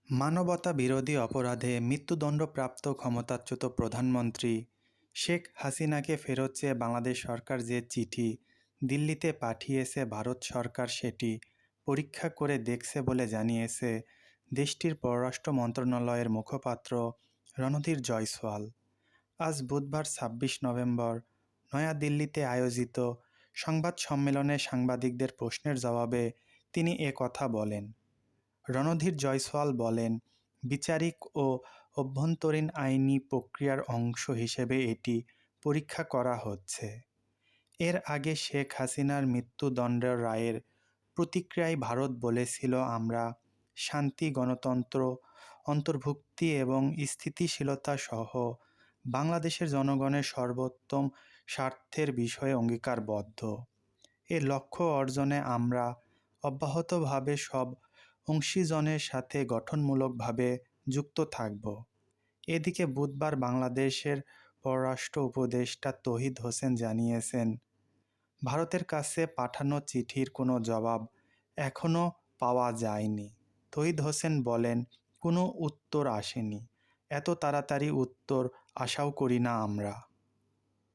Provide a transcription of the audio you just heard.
মানবতা বিরোধী অপরাধে মৃত্যুদণ্ডপ্রাপ্ত ক্ষমতাচ্যুত প্রধানমন্ত্রী শেখ হাসিনাকে ফেরত চেয়ে বাংলাদেশ সরকার যে চিঠি দিল্লিতে পাঠিয়েছে ভারত সরকার সেটি পরীক্ষা করে দেখছে বলে জানিয়েছে দেশটির পররাষ্ট্র মন্ত্রণালয়ের মুখপাত্র রণধীর জয়সওয়াল। আজ বুধবার ২৬ নভেম্বর নয়াদিল্লিতে আয়োজিত সংবাদ সম্মেলনে সাংবাদিকদের প্রশ্নের জবাবে তিনি এ কথা বলেন। রণধীর জয়সওয়াল বলেন, বিচারিক ও অভ্যন্তরীণ আইনি প্রক্রিয়ার অংশ হিসেবে এটি পরীক্ষা করা হচ্ছে। এর আগে শেখ হাসিনার মৃত্যুদণ্ডের রায়ের প্রতিক্রিয়ায় ভারত বলেছিল, আমরা শান্তি, গণতন্ত্র, অন্তর্ভুক্তি এবং স্থিতিশীলতা সহ বাংলাদেশের জনগণের সর্বোত্তম স্বার্থের বিষয়ে অঙ্গীকারবদ্ধ। এ লক্ষ্য অর্জনে আমরা অব্যাহতভাবে সব অংশীজনের সাথে গঠনমূলকভাবে যুক্ত থাকব। এদিকে বুধবার বাংলাদেশের পররাষ্ট্র উপদেষ্টা তৌহিদ হোসেন জানিয়েছেন, ভারতের কাছে পাঠানো চিঠির কোনো জবাব এখনও পাওয়া যায়নি। তৌহিদ হোসেন বলেন, কোনো উত্তর আসেনি, এত তাড়াতাড়ি উত্তর আশাও করি না আমরা।